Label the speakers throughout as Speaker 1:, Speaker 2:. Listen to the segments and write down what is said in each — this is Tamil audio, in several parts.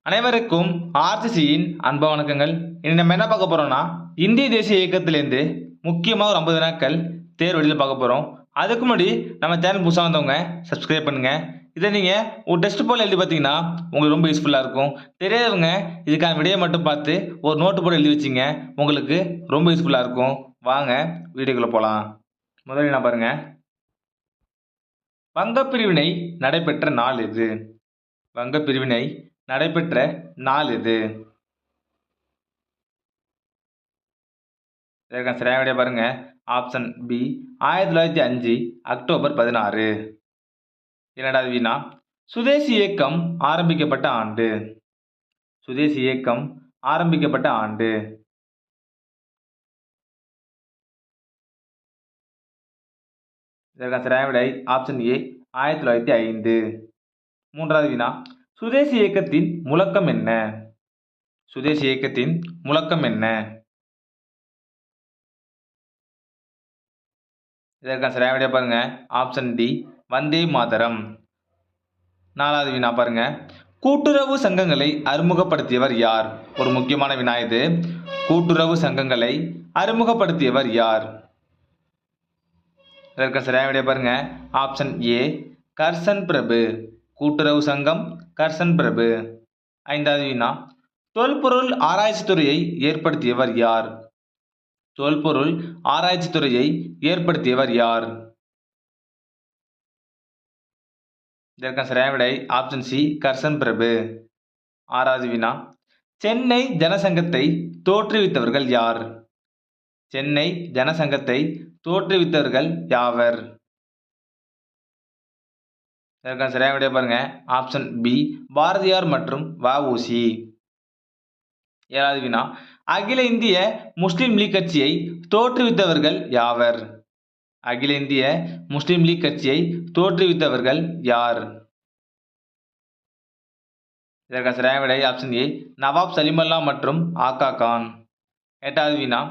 Speaker 1: அனைவருக்கும் ஆர்சிசியின் அன்பு வணக்கங்கள். இனி நம்ம என்ன பார்க்க போறோம்னா, இந்திய தேசிய இயக்கத்திலேருந்து முக்கியமாக ஒரு 50 வினாக்கள் தேர்வு எழுதி பார்க்க போறோம். அதுக்கு முன்னாடி நம்ம சேனல் புதுசா வந்தவங்க சப்ஸ்கிரைப் பண்ணுங்க. இதை நீங்க ஒரு டெஸ்ட் போல எழுதி பார்த்தீங்கன்னா உங்களுக்கு ரொம்ப யூஸ்ஃபுல்லா இருக்கும். தெரியாதவங்க இதுக்கான விடையை மட்டும் பார்த்து ஒரு நோட்டு போட்டு எழுதி வச்சிங்க, உங்களுக்கு ரொம்ப யூஸ்ஃபுல்லா இருக்கும். வாங்க வீடியோக்குள்ள போலாம். முதல்ல நான் பாருங்க, வங்கப் பிரிவினை நடைபெற்ற நாள் எது? வங்கப் பிரிவினை நடைபெற்ற நாள் எது? இதற்கான சரியான விடை பாருங்க. Option B 1905 October 16. இரண்டாவது வினா, சுதேசி இயக்கம் ஆரம்பிக்கப்பட்ட ஆண்டு. சுதேசி இயக்கம் ஆரம்பிக்கப்பட்ட ஆண்டு. இதற்கான சரியான விடை ஆப்ஷன் ஏ 1905. மூன்றாவது வினா, சுதேசி இயக்கத்தின் முழக்கம் என்ன? சுதேசி இயக்கத்தின் முழக்கம் என்ன? இதற்கான சரியான விடை பாருங்க. Option D Vande Mataram. நாலாவது வினா பாருங்க, கூட்டுறவு சங்கங்களை அறிமுகப்படுத்தியவர் யார்? ஒரு முக்கியமான வினா இது. கூட்டுறவு சங்கங்களை அறிமுகப்படுத்தியவர் யார்? இதற்கான சரியான விடை பாருங்க. ஆப்ஷன் ஏ கர்சன் பிரபு. கூட்டுறவு சங்கம் கர்சன் பிரபு. ஐந்தாவது வினா, தொல்பொருள் ஆராய்ச்சி துறையை ஏற்படுத்தியவர் யார்? தொல்பொருள் ஆராய்ச்சி துறையை ஏற்படுத்தியவர் யார்? இதற்கான சரியான விடை ஆப்ஷன் சி கர்சன் பிரபு. ஆறாவது வினா, சென்னை ஜனசங்கத்தை தோற்றுவித்தவர்கள் யார்? சென்னை ஜனசங்கத்தை தோற்றுவித்தவர்கள் யாவர்? இதற்கான சரியான விடை பாருங்க. ஆப்ஷன் பி பாரதியார் மற்றும் வ.உ.சி. ஏழாவது வினா, அகில இந்திய முஸ்லிம் லீக் கட்சியை தோற்றுவித்தவர்கள் யாவர்? அகில இந்திய முஸ்லிம் லீக் கட்சியை தோற்றுவித்தவர்கள் யார்? இதற்கான சரியான விடை ஆப்ஷன் ஏ நவாப் சலிமல்லா மற்றும் ஆகா கான். எட்டாவது வினா,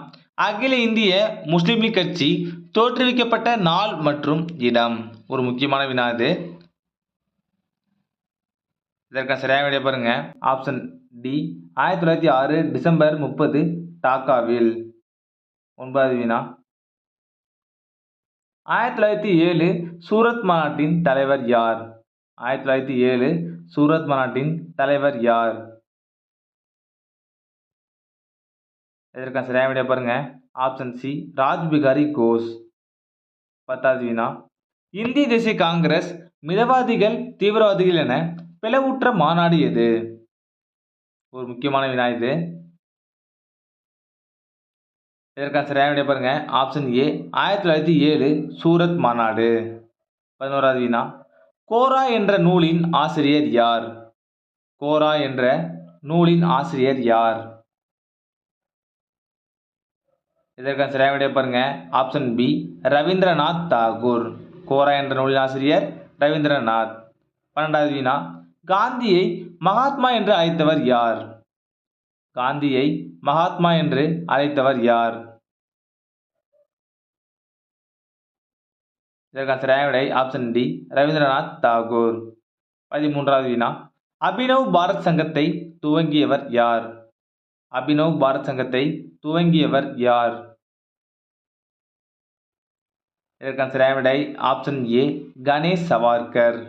Speaker 1: அகில இந்திய முஸ்லிம் லீக் கட்சி தோற்றுவிக்கப்பட்ட நாள் மற்றும் இடம். ஒரு முக்கியமான வினா இது. இதற்கான சரியான விடை பாருங்க. ஆப்ஷன் டி 1906 டிசம்பர் 30 டாக்காவில். ஒன்பதாவது வினா, 1907 சூரத் மாநாட்டின் தலைவர் யார்? 1907 சூரத் மாநாட்டின் தலைவர் யார்? இதற்கான சரியான விடை பாருங்க. Option C Rashbehari Ghosh. பத்தாவது வினா, இந்திய தேசிய காங்கிரஸ் மிதவாதிகள் தீவிரவாதிகள் என பிளவுற்ற மாநாடு எது? ஒரு முக்கியமான வினா இது. இதற்கான சரியான விடை பாருங்க. ஆப்ஷன் ஏ 1907 சூரத் மாநாடு. 11வது வினா, கோரா என்ற நூலின் ஆசிரியர் யார்? கோரா என்ற நூலின் ஆசிரியர் யார்? இதற்கான சரியான விடை பாருங்க. Option B Rabindranath Tagore. கோரா என்ற நூலின் ஆசிரியர் ரவீந்திரநாத். 12வது வினா, காந்தியை மகாத்மா என்று அழைத்தவர் யார்? காந்தியை மகாத்மா என்று அழைத்தவர் யார்? இதற்கான சரியான விடை ஆப்ஷன் டி ரவீந்திரநாத் தாகூர். 13வது வினா, அபினவ் பாரத் சங்கத்தை துவங்கியவர் யார்? அபினவ் பாரத் சங்கத்தை துவங்கியவர் யார்? இதற்கான சரியான விடை ஆப்ஷன் ஏ கணேஷ் சவார்கர்.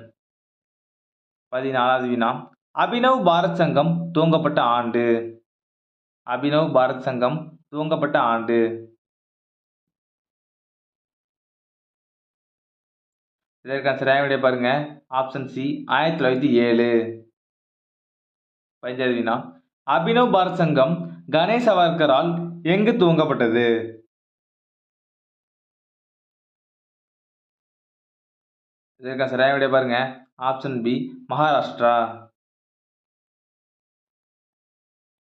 Speaker 1: 14வது வினா, அபினவ் பாரத் சங்கம் துவங்கப்பட்ட ஆண்டு. அபினவ் பாரத் சங்கம் துவங்கப்பட்ட ஆண்டு. இதற்கான சரியான விடை பாருங்க. Option C 1907. 15வது வினா, அபினவ் பாரத் சங்கம் கணேஷ் சவார்கரால் எங்கு துவங்கப்பட்டது? இதற்கான சரியான விடை பாருங்க. Option B Maharashtra.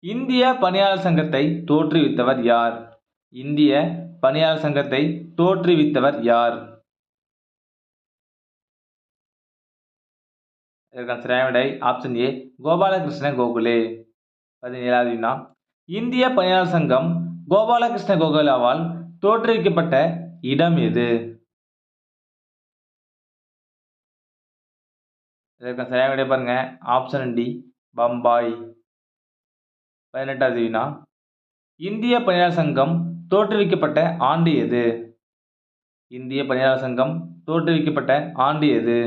Speaker 1: இந்திய பணியாளர் சங்கத்தை தோற்றுவித்தவர் யார்? இந்திய பணியாளர் சங்கத்தை தோற்றுவித்தவர் யார்? இதற்கான சரியான விடை ஆப்ஷன் ஏ கோபாலகிருஷ்ண கோகுலே. 17வது வினா, இந்திய பணியாளர் சங்கம் கோபாலகிருஷ்ண கோகலேவால் தோற்றுவிக்கப்பட்ட இடம் எது? இதற்கான சரியான விடை பாருங்க. Option D Bombay. 18வது வினா இந்திய பணியாளர் சங்கம் தோற்றுவிக்கப்பட்ட ஆண்டு எது? இந்திய பணியாளர் சங்கம் தோற்றுவிக்கப்பட்ட ஆண்டு எது?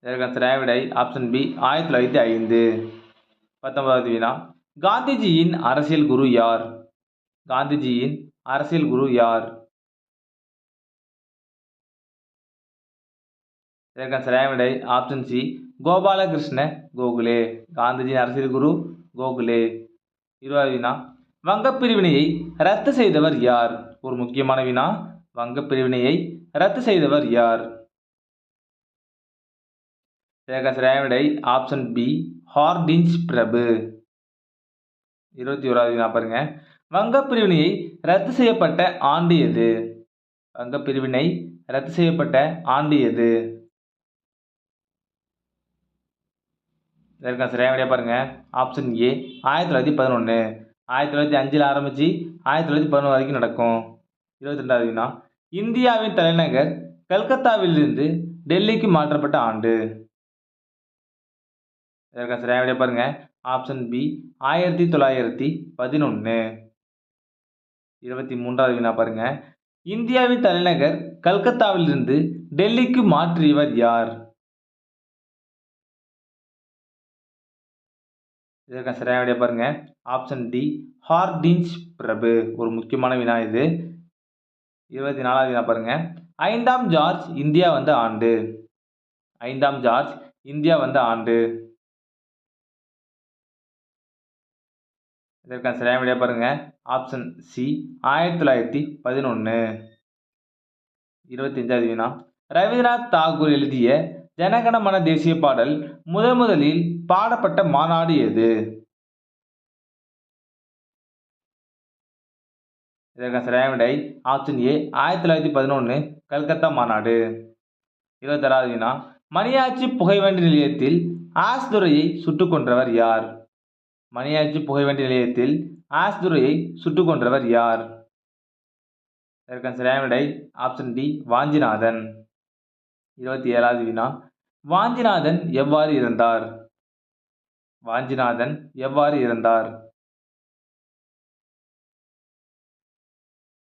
Speaker 1: இதற்கான சரியான விடை ஆப்ஷன் பி 1905. 19வது வினா காந்திஜியின் அரசியல் குரு யார்? காந்திஜியின் அரசியல் குரு யார்? இதற்கான சரியான விடை ஆப்ஷன் சி கோபாலகிருஷ்ண கோகலே. காந்திஜியின் அரசியல் குரு கோகலே. 20வது வினா வங்கப் பிரிவினையை ரத்து செய்தவர் யார்? ஒரு முக்கியமான வினா. வங்கப் பிரிவினையை ரத்து செய்தவர் யார்? இதற்கான சரியான விடை ஆப்ஷன் பி ஹார்டின்ஜ் பிரபு. 21வது வினா பாருங்க. வங்கப் பிரிவினையை ரத்து செய்யப்பட்ட ஆண்டு எது? வங்கப் பிரிவினை ரத்து செய்யப்பட்ட ஆண்டு எது? இதற்கான சரியான விடையா பாருங்க ஆப்ஷன் ஏ 1911. 1905 ஆரம்பிச்சு 1911 வரைக்கும் நடக்கும். 22வது வினா இந்தியாவின் தலைநகர் கல்கத்தாவிலிருந்து டெல்லிக்கு மாற்றப்பட்ட ஆண்டு. இதற்கான சரியான விடையா பாருங்க ஆப்ஷன் பி 1911. 23வது வினா பாருங்க இந்தியாவின் தலைநகர் கல்கத்தாவிலிருந்து டெல்லிக்கு மாற்றியவர் யார்? இதற்கான சரியான விடையா பாருங்க ஆப்ஷன் டி ஹார்டின்ஜ் பிரபு. ஒரு முக்கியமான வினா இது. 24வது வினா பாருங்க 5ஆம் ஜார்ஜ் இந்தியா வந்த ஆண்டு. 5ஆம் ஜார்ஜ் இந்தியா வந்த ஆண்டு. இதற்கான சரியான விடையா பாருங்க ஆப்ஷன் சி 1911. 25வது வினா ரவீந்திரநாத் தாகூர் எழுதிய ஜனகணமன தேசிய பாடல் முதலில் பாடப்பட்ட மாநாடு எது? இதற்கான சரியான விடை ஆப்ஷன் ஏ 1911 கல்கத்தா மாநாடு. 26வது வினா மணியாச்சி புகைவண்டி நிலையத்தில் ஆஸ் துரையை சுட்டுக் கொன்றவர் யார்? மணியாச்சி புகைவண்டி நிலையத்தில் ஆஸ் துரையை சுட்டுக் கொன்றவர் யார்? இதற்கான சரியான விடை ஆப்ஷன் டி வாஞ்சிநாதன். 27வது வினா வாஞ்சிநாதன் எவ்வாறு இறந்தார்? வாஞ்சிநாதன் எவ்வாறு இறந்தார்?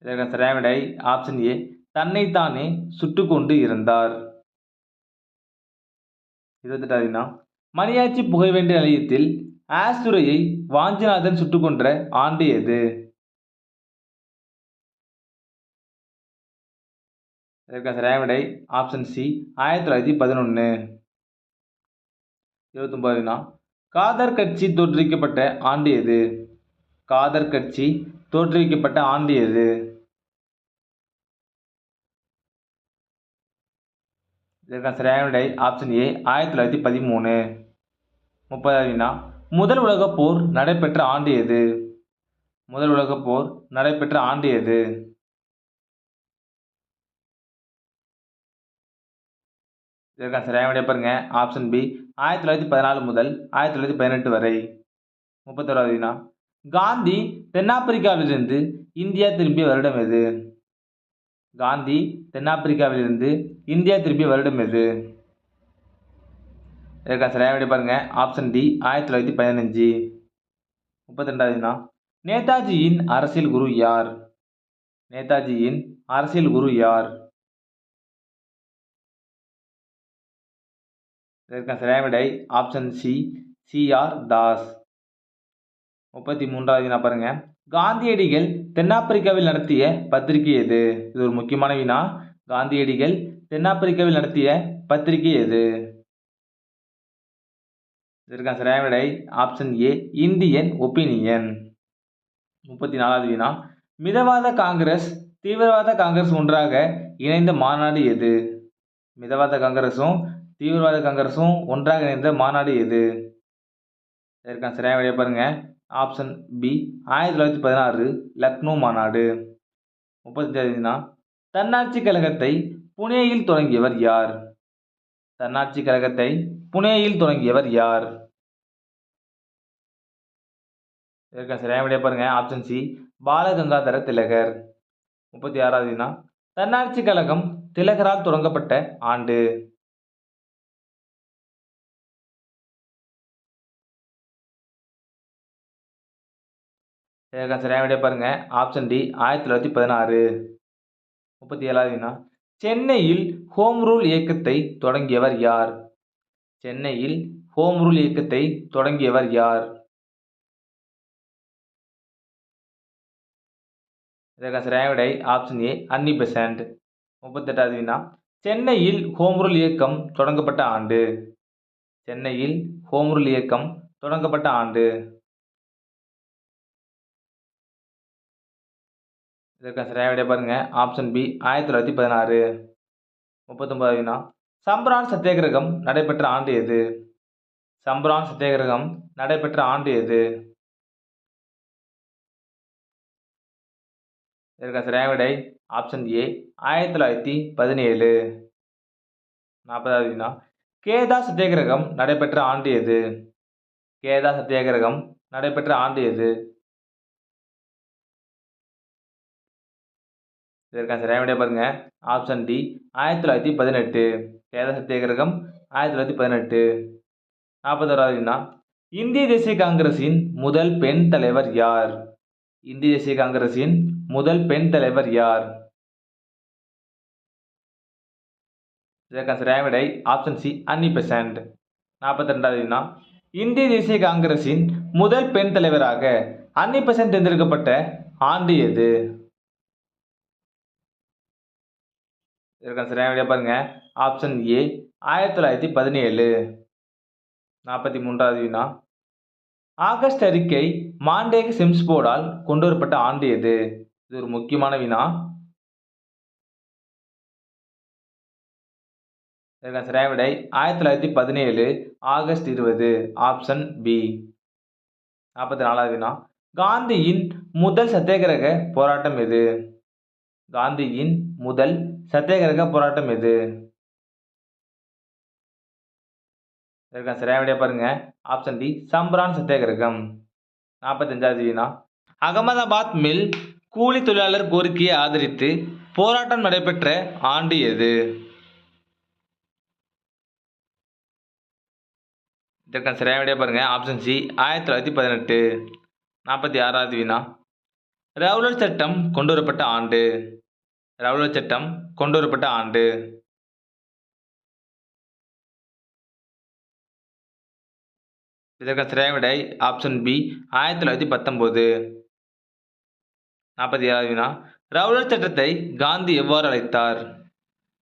Speaker 1: இதற்கான சரியான விடை ஆப்ஷன் ஏ தன்னைத்தானே சுட்டுக்கொண்டு இறந்தார். 28வது வினா மணியாச்சி புகைவண்டி நிலையத்தில் ஆஸ் துரையை வாஞ்சிநாதன் சுட்டுக் கொன்ற ஆண்டு எது? இதற்கான சரியான விடை ஆப்ஷன் சி 1911. 29வது வினா காதர் கட்சி தோற்றுவிக்கப்பட்ட ஆண்டு எது? காதர் கட்சி தோற்றுவிக்கப்பட்ட ஆண்டு எது? இதற்கான சரியான விடை ஆப்ஷன் ஏ 1913. 30வது வினா முதல் உலகப் போர் நடைபெற்ற ஆண்டு எது? முதல் உலகப் போர் நடைபெற்ற ஆண்டு எது? இதற்கான சரியான விடை பாருங்க ஆப்ஷன் பி 1914 முதல் 1918 வரை. 31வது வினா காந்தி தென்னாப்பிரிக்காவிலிருந்து இந்தியா திரும்பிய வருடம் எது? காந்தி தென்னாப்பிரிக்காவிலிருந்து இந்தியா திரும்பிய வருடம் எது? இதற்கான சரியான விடை பாருங்க ஆப்ஷன் டி 1915. 32வது வினா நேதாஜியின் அரசியல் குரு யார்? நேதாஜியின் அரசியல் குரு யார்? இதற்கான சரியான விடை ஆப்ஷன் சி சி.ஆர். தாஸ். 33வது வினா பாருங்க காந்தியடிகள் தென்னாப்பிரிக்காவில் நடத்திய பத்திரிகை எது? இது ஒரு முக்கியமான வினா. காந்தியடிகள் தென்னாப்பிரிக்காவில் நடத்திய பத்திரிகை எது? இதற்கான சரியான விடை ஆப்ஷன் ஏ இந்தியன் ஒப்பீனியன். 34வது வினா மிதவாத காங்கிரஸ் தீவிரவாத காங்கிரஸ் ஒன்றாக இணைந்த மாநாடு எது? மிதவாத காங்கிரசும் தீவிரவாத காங்கிரசும் ஒன்றாக இணைந்த மாநாடு எது? இதற்கான சரியான விடையை பாருங்க ஆப்ஷன் பி 1916 லக்னோ மாநாடு. 35வது வினா தன்னாட்சி கழகத்தை புனேயில் தொடங்கியவர் யார்? தன்னாட்சி கழகத்தை புனேயில் தொடங்கியவர் யார்? இதற்கான சரியான விடையை பாருங்க ஆப்ஷன் சி பாலகங்காதர திலகர். 36வது வினா தன்னாட்சி கழகம் திலகரால் தொடங்கப்பட்ட ஆண்டு. இதற்கான சரியான விடை பாருங்க. Option D 1916. 37வது வினா. சென்னையில் ஹோம் ரூல் இயக்கத்தை தொடங்கியவர் யார்? சென்னையில் ஹோம் ரூல் இயக்கத்தை தொடங்கியவர் யார்? இதற்கான சரியான விடை ஆப்ஷன் ஏ அன்னி பெசன்ட். 38வது வினா. சென்னையில் ஹோம் ரூல் இயக்கம் தொடங்கப்பட்ட ஆண்டு. சென்னையில் ஹோம் ரூல் இயக்கம் தொடங்கப்பட்ட ஆண்டு. இதற்கான சரியான விடை பாருங்க. Option B 1916. 39வது வினா. சம்பரான் சத்தியாகிரகம் நடைபெற்ற ஆண்டு எது? சம்பரான் சத்தியாகிரகம் நடைபெற்ற ஆண்டு எது? இதற்கான சரியான விடை ஆப்ஷன் ஏ 1917. 40வது வினா. கேதா சத்தியாகிரகம் நடைபெற்ற ஆண்டு எது? கேதா சத்தியாகிரகம் நடைபெற்ற ஆண்டு எது? இதற்கான சரியான விடை பாருங்க. Option D 1918. கேதா சத்தியாகிரகம் 1918. 41வது வினா. இந்திய தேசிய காங்கிரசின் முதல் பெண் தலைவர் யார்? இந்திய தேசிய காங்கிரசின் முதல் பெண் தலைவர் யார்? இதற்கான சரியான விடை ஆப்ஷன் சி அன்னி பெசன்ட். 42வது வினா. இந்திய தேசிய காங்கிரசின் முதல் பெண் தலைவராக அன்னி பெசன்ட் தேர்ந்தெடுக்கப்பட்ட ஆண்டு எது? இதற்கான சரியான விடை பாருங்க. Option A 1917. 43வது வினா. ஆகஸ்ட் அறிக்கை மாண்டேக் செம்ஸ்போர்டால் கொண்டு வரப்பட்ட ஆண்டு எது? இது ஒரு முக்கியமான வினா. இதற்கான சரியான விடை 1917 ஆகஸ்ட் 20. Option B. 44வது வினா. காந்தியின் முதல் சத்தியாகிரக போராட்டம் எது? காந்தியின் முதல் சத்தியாகிரக போராட்டம் எது? இதற்கான சரியான விடை பாருங்க. ஆப்ஷன் டி சம்பரான் சத்தியாகிரகம். 45வது வினா. அகமதாபாத் மில் கூலி தொழிலாளர் கோரிக்கையை ஆதரித்து போராட்டம் நடைபெற்ற ஆண்டு எது? இதற்கான சரியான விடை பாருங்க. Option C 1918. 46வது வினா. ரவுலட் சட்டம் கொண்டு வரப்பட்ட ஆண்டு. ரவுலட் சட்டம் கொண்டு வரப்பட்ட ஆண்டு. இதற்கான சரியான விடை ஆப்ஷன் பி 1919. 47வது வினா. ரவுலட் சட்டத்தை காந்தி எவ்வாறு அழைத்தார்?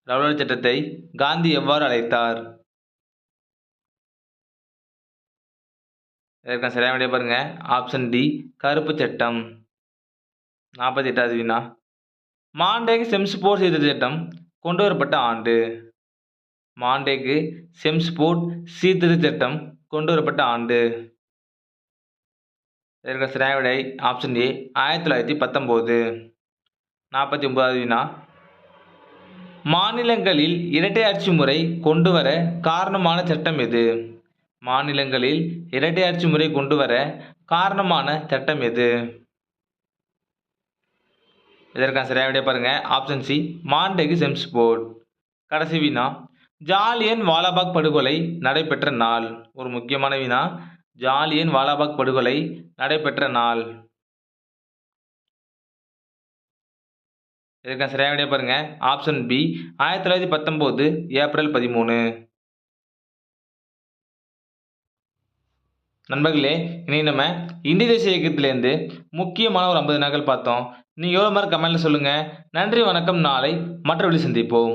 Speaker 1: ரவுலட் சட்டத்தை காந்தி எவ்வாறு அழைத்தார்? இதற்கான சரியான விடை பாருங்க. ஆப்ஷன் டி கருப்பு சட்டம். 48வது வினா. மாண்டேக் செம்ஸ்போர்ட் சீர்திருத்த சட்டம் கொண்டு வரப்பட்ட ஆண்டு. மாண்டேக் செம்ஸ்போர்ட் சீர்திருத்த சட்டம் கொண்டு வரப்பட்ட ஆண்டு. இதற்கான சரியான விடை ஆப்ஷன் ஏ 1919. 49வது வினா. மாநிலங்களில் இரட்டை ஆட்சி முறை கொண்டு வர காரணமான சட்டம் எது? மாநிலங்களில் இரட்டை ஆட்சி முறை கொண்டு வர காரணமான சட்டம் எது? இதற்கான சரியான விடை பாருங்க. Option C Montek Chelmsford. கடைசி வினா. ஜாலியன் வாலாபாக் படுகொலை நடைபெற்ற நாள். ஒரு முக்கியமான வினா. ஜாலியன் வாலாபாக் படுகொலை நடைபெற்ற நாள். இதற்கான சரியான விடை பாருங்க. Option B 1919 April 13. நண்பர்களே, இனி நம்ம இந்திய தேசிய இயக்கத்திலேருந்து முக்கியமான ஒரு 50 வினாக்கள் பார்த்தோம். நீங்கள் எவ்வளோ மார்க் கமெண்ட்ல சொல்லுங்கள். நன்றி, வணக்கம். நாளை மற்றவர்களை சந்திப்போம்.